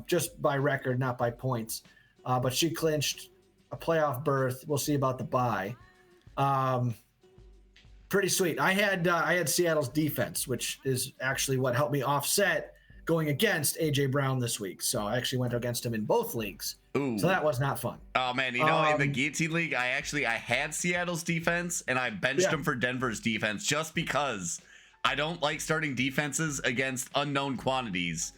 just by record, not by points. But she clinched a playoff berth. We'll see about the bye. Pretty sweet. I had Seattle's defense, which is actually what helped me offset going against AJ Brown this week. So I actually went against him in both leagues. Ooh. So that was not fun. Oh man, in the Guillotine League, I had Seattle's defense and I benched him for Denver's defense just because I don't like starting defenses against unknown quantities,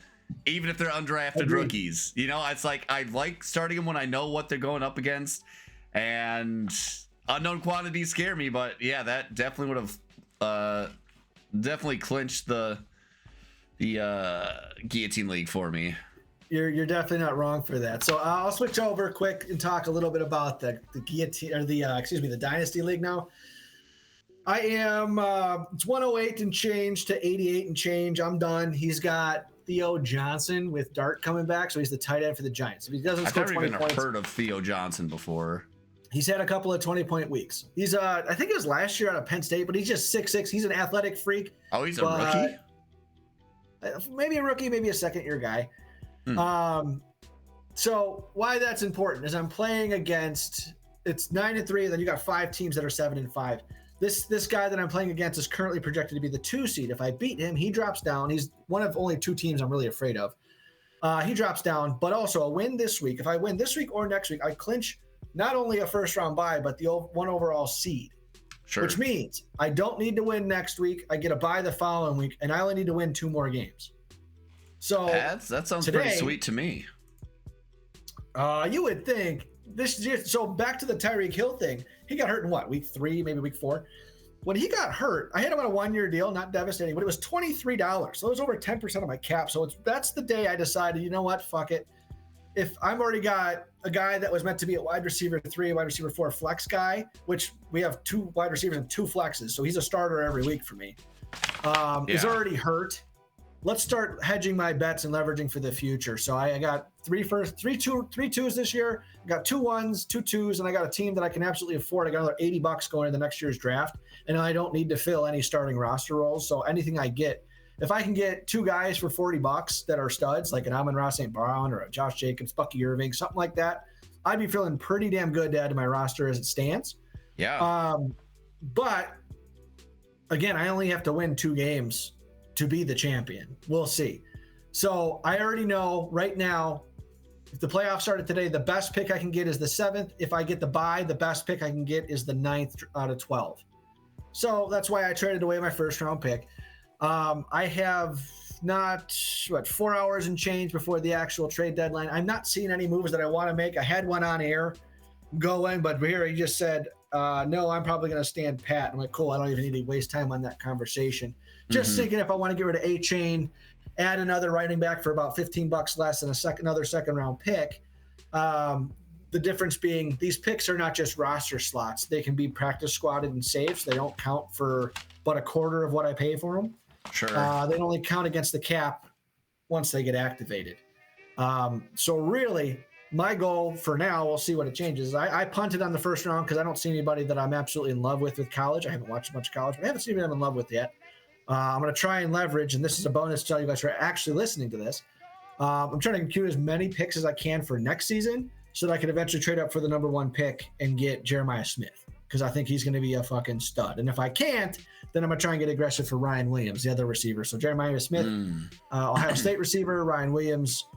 even if they're undrafted rookies. It's like I like starting them when I know what they're going up against, and unknown quantities scare me. But yeah, that definitely would have definitely clinched the Guillotine League for me. You're definitely not wrong for that. So I'll switch over quick and talk a little bit about the Guillotine, or the Dynasty League now. I am it's 108 and change to 88 and change. I'm done. He's got Theo Johnson with Dart coming back, so he's the tight end for the Giants. If he doesn't score 20 points, I've never even heard of Theo Johnson before. He's had a couple of 20-point weeks. He's I think it was last year out of Penn State, but he's just 6'6". He's an athletic freak. Oh, he's a rookie? Maybe a rookie, maybe a second-year guy. So why that's important is I'm playing against, it's 9-3, and then you got 5 teams that are 7-5. This guy that I'm playing against is currently projected to be the 2 seed. If I beat him, he drops down. He's one of only 2 teams I'm really afraid of. He drops down, but also a win this week. If I win this week or next week, I clinch not only a first-round bye, but the 1 overall seed. Sure. Which means I don't need to win next week. I get a bye the following week, and I only need to win 2 more games. So that sounds pretty sweet to me. You would think this year. So back to the Tyreek Hill thing. He got hurt in what, week 3, maybe week 4? When he got hurt, I had him on a 1-year deal, not devastating, but it was $23. So it was over 10% of my cap. So that's the day I decided, you know what, fuck it. If I've already got a guy that was meant to be a wide receiver 3, wide receiver 4 flex guy, which we have 2 wide receivers and 2 flexes, so he's a starter every week for me, is already hurt. Let's start hedging my bets and leveraging for the future. So I got 3 twos this year. I got 2 1s, 2 2s, and I got a team that I can absolutely afford. I got another $80 going into next year's draft, and I don't need to fill any starting roster roles. So anything I get, if I can get 2 guys for $40 that are studs, like an Amon-Ra St. Brown or a Josh Jacobs, Bucky Irving, something like that, I'd be feeling pretty damn good to add to my roster as it stands. Yeah. But again, I only have to win 2 games to be the champion. We'll see. So I already know right now, if the playoffs started today, the best pick I can get is the 7th. If I get the bye, the best pick I can get is the 9th out of 12. So that's why I traded away my first round pick. I have not 4 hours and change before the actual trade deadline. I'm not seeing any moves that I want to make. I had one on air going, but here he just said, no, I'm probably going to stand pat. I'm like, cool. I don't even need to waste time on that conversation. Just thinking if I want to get rid of A-Chain, add another running back for about $15 less than another second round pick. The difference being these picks are not just roster slots. They can be practice squatted and saved. So they don't count for but a quarter of what I pay for them. Sure. They only count against the cap once they get activated. So really, my goal for now, we'll see what it changes. I punted on the first round because I don't see anybody that I'm absolutely in love with college. I haven't watched much college, but I haven't seen anybody I'm in love with yet. I'm going to try and leverage, and this is a bonus to tell you guys who are actually listening to this. I'm trying to compute as many picks as I can for next season so that I can eventually trade up for the number 1 pick and get Jeremiah Smith, because I think he's going to be a fucking stud. And if I can't, then I'm going to try and get aggressive for Ryan Williams, the other receiver. So Jeremiah Smith, Ohio State receiver, Ryan Williams,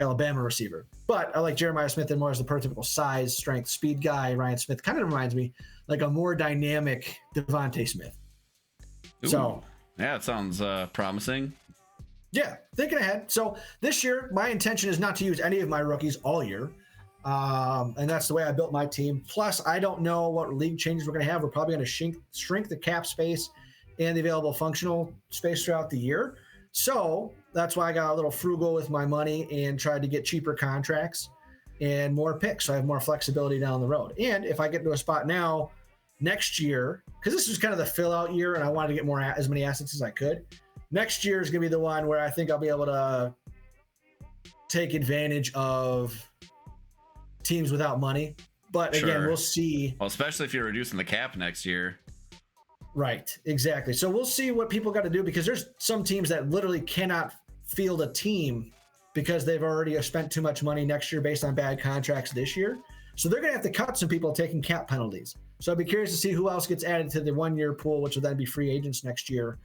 Alabama receiver. But I like Jeremiah Smith and more as the prototypical size, strength, speed guy. Ryan Smith kind of reminds me like a more dynamic Devontae Smith. Ooh. So yeah, it sounds promising. Yeah, thinking ahead. So this year, my intention is not to use any of my rookies all year. And that's the way I built my team. Plus, I don't know what league changes we're going to have. We're probably going to shrink the cap space and the available functional space throughout the year. So that's why I got a little frugal with my money and tried to get cheaper contracts and more picks. So I have more flexibility down the road. And if I get to a spot now, next year, because this was kind of the fill out year and I wanted to get as many assets as I could. Next year is going to be the one where I think I'll be able to take advantage of teams without money. But again, we'll see. Well, especially if you're reducing the cap next year. Right, exactly. So we'll see what people got to do, because there's some teams that literally cannot field a team because they've already spent too much money next year based on bad contracts this year. So they're going to have to cut some people taking cap penalties. So I'd be curious to see who else gets added to the 1-year pool, which will then be free agents next year.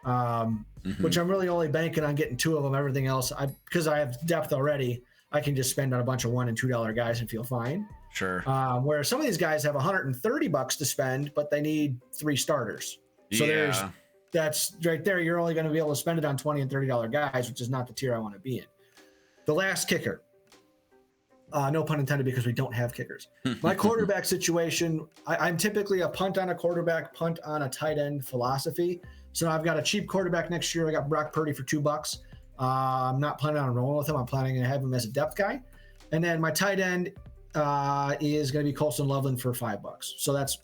Which I'm really only banking on getting 2 of them. Everything else, because I have depth already, I can just spend on a bunch of $1 and $2 guys and feel fine. Sure. Where some of these guys have $130 to spend, but they need 3 starters. So that's right there. You're only going to be able to spend it on $20 and $30 guys, which is not the tier I want to be in. The last kicker. No pun intended, because we don't have kickers. My quarterback situation, I'm typically a punt on a quarterback, punt on a tight end philosophy. So I've got a cheap quarterback next year. I got Brock Purdy for $2. I'm not planning on rolling with him. I'm planning to have him as a depth guy. And then my tight end is going to be Colson Loveland for $5. So that's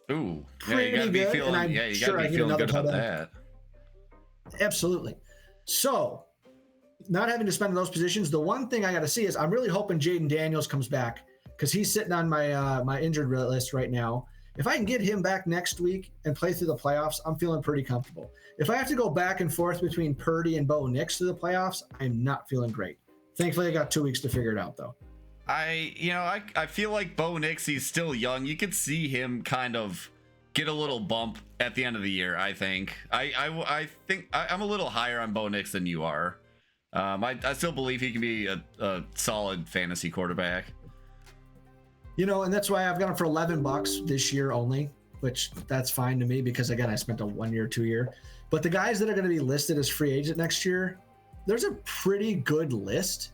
pretty you gotta be good. feeling, And I'm you sure gotta I be get feeling another good about tight end. that. Absolutely. So not having to spend in those positions, the one thing I got to see is I'm really hoping Jaden Daniels comes back, because he's sitting on my my injured list right now. If I can get him back next week and play through the playoffs, I'm feeling pretty comfortable. If I have to go back and forth between Purdy and Bo Nix through the playoffs, I'm not feeling great. Thankfully, I got 2 weeks to figure it out, though. I feel like Bo Nix, he's still young. You could see him kind of get a little bump at the end of the year, I think. I think I'm a little higher on Bo Nix than you are. I still believe he can be a solid fantasy quarterback. And that's why I've got him for $11 this year only, which that's fine to me, because again, I spent a 1 year, 2 year. But the guys that are going to be listed as free agent next year, there's a pretty good list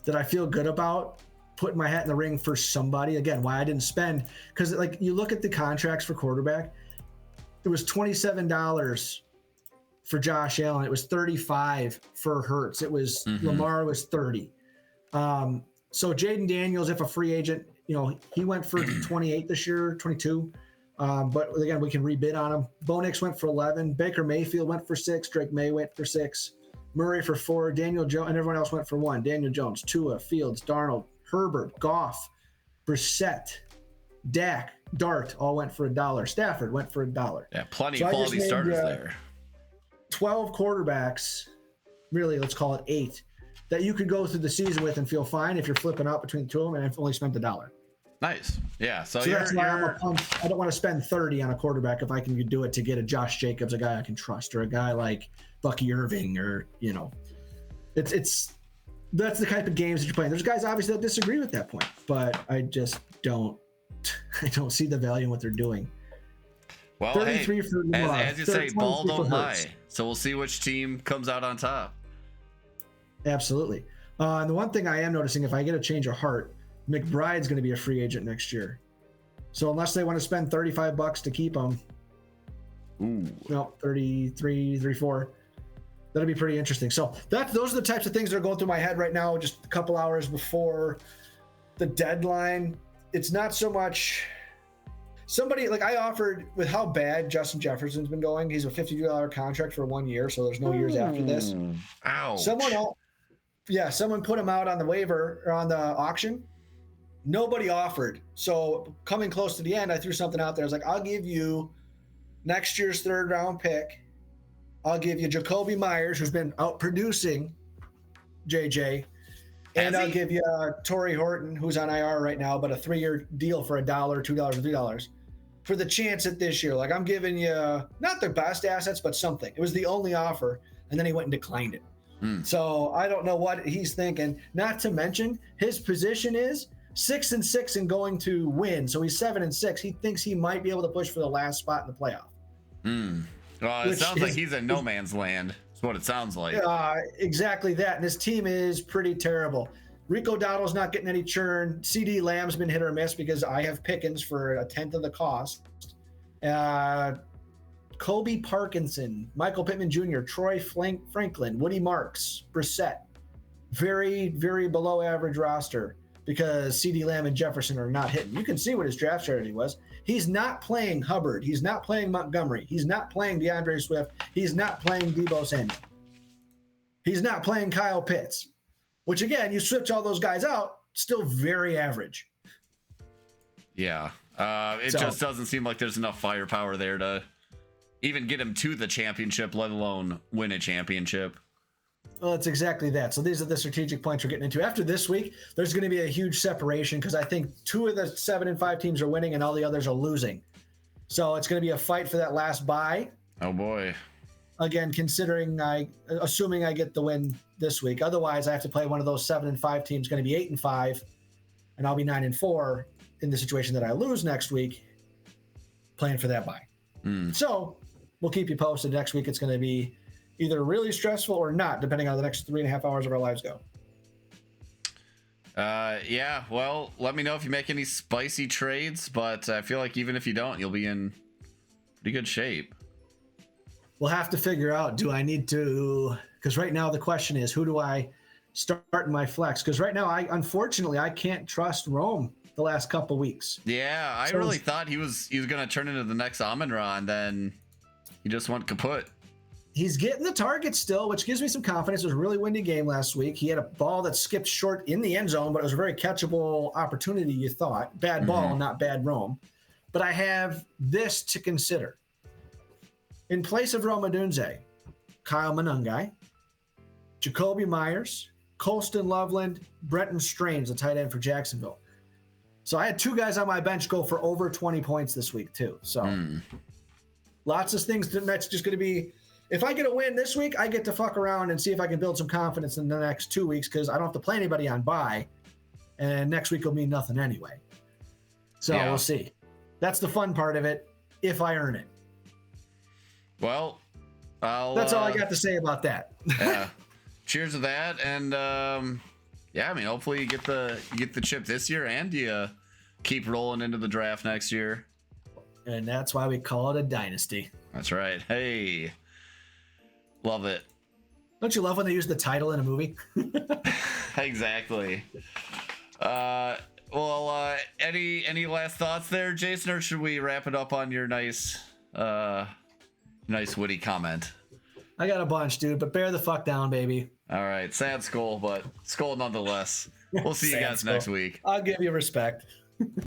that I feel good about putting my hat in the ring for somebody. Again, why I didn't spend, because like you look at the contracts for quarterback, it was $27 for Josh Allen. It was $35 for Hurts. It was Lamar was $30. So Jaden Daniels, if a free agent, he went for 28 this year, 22. But again, we can rebid on him. Bo Nix went for 11. Baker Mayfield went for 6. Drake May went for 6. Murray for 4. Daniel Jones, and everyone else went for 1. Daniel Jones, Tua, Fields, Darnold, Herbert, Goff, Brissett, Dak, Dart all went for $1. Stafford went for $1. Yeah, plenty of quality starters there. 12 quarterbacks, really, let's call it 8, that you could go through the season with and feel fine if you're flipping out between the 2 of them and I've only spent $1. Nice. Yeah. So that's why I'm a pump. I don't want to spend 30 on a quarterback if I can do it to get a Josh Jacobs, a guy I can trust, or a guy like Bucky Irving, or it's that's the type of games that you're playing. There's guys obviously that disagree with that point, but I just don't see the value in what they're doing. Well, 33 hey, for as you say, ball don't lie. So we'll see which team comes out on top. Absolutely. And the one thing I am noticing, if I get a change of heart, McBride's going to be a free agent next year. So unless they want to spend $35 to keep him, no, 33, 34. That'll be pretty interesting. So those are the types of things that are going through my head right now, just a couple hours before the deadline. It's not so much somebody like I offered with how bad Justin Jefferson's been going. He's a $52 contract for 1 year, so there's no years after this. Ouch. Someone put him out on the waiver or on the auction. Nobody offered. So coming close to the end, I threw something out there. I was like, I'll give you next year's 3rd round pick. I'll give you Jacoby Myers, who's been out producing JJ. And I'll give you Torrey Horton, who's on IR right now, but a 3-year deal for $1, $2, or $3 for the chance at this year. Like, I'm giving you not the best assets, but something. It was the only offer, and then he went and declined it. So I don't know what he's thinking. Not to mention, his position is 6-6 and going to win. So he's 7-6. He thinks he might be able to push for the last spot in the playoff. Well, it sounds like he's in no man's land. That's what it sounds like. Exactly that. And his team is pretty terrible. Rico Dowdle's not getting any churn. CD Lamb's been hit or miss because I have Pickens for 1/10 of the cost. Kobe Parkinson, Michael Pittman Jr., Troy Franklin, Woody Marks, Brissett. Very, very below average roster because CD Lamb and Jefferson are not hitting. You can see what his draft strategy was. He's not playing Hubbard. He's not playing Montgomery. He's not playing DeAndre Swift. He's not playing Deebo Samuel. He's not playing Kyle Pitts, which again, you switch all those guys out, still very average. Yeah. It just doesn't seem like there's enough firepower there to even get him to the championship, let alone win a championship. Well, it's exactly that. So these are the strategic points we're getting into. After this week, there's going to be a huge separation because I think 2 of the 7-5 teams are winning and all the others are losing. So it's going to be a fight for that last bye. Oh boy. Again, assuming I get the win this week. Otherwise, I have to play one of those 7-5 teams, going to be 8-5, and I'll be 9-4 in the situation that I lose next week, playing for that bye. So we'll keep you posted. Next week, it's going to be either really stressful or not, depending on how the next 3.5 hours of our lives go. Yeah, well, let me know if you make any spicy trades, but I feel like even if you don't, you'll be in pretty good shape. We'll have to figure out, do I need to, because right now the question is, who do I start in my flex? Because right now, unfortunately, I can't trust Rome the last couple weeks. Yeah, I really thought he was going to turn into the next Amon-Ra, and then he just went kaput. He's getting the target still, which gives me some confidence. It was a really windy game last week. He had a ball that skipped short in the end zone, but it was a very catchable opportunity, you thought. Bad ball, not bad Rome. But I have this to consider. In place of Rome Odunze, Kyle Monangai, Jacoby Myers, Colston Loveland, Brenton Strange, the tight end for Jacksonville. So I had 2 guys on my bench go for over 20 points this week, too. So lots of things that's just going to be... If I get a win this week, I get to fuck around and see if I can build some confidence in the next 2 weeks because I don't have to play anybody on bye, and next week will mean nothing anyway. So We'll see. That's the fun part of it, if I earn it. Well, that's all I got to say about that. Yeah. Cheers to that, and yeah, I mean, hopefully you get the chip this year, and you keep rolling into the draft next year. And that's why we call it a dynasty. That's right. Hey. Love it. Don't you love when they use the title in a movie? Exactly. Well, any last thoughts there, Jason, or should we wrap it up on your nice witty comment? I got a bunch, dude, but bear the fuck down, baby. All right. Sad skull, but skull nonetheless. We'll see you guys next week. I'll give you respect.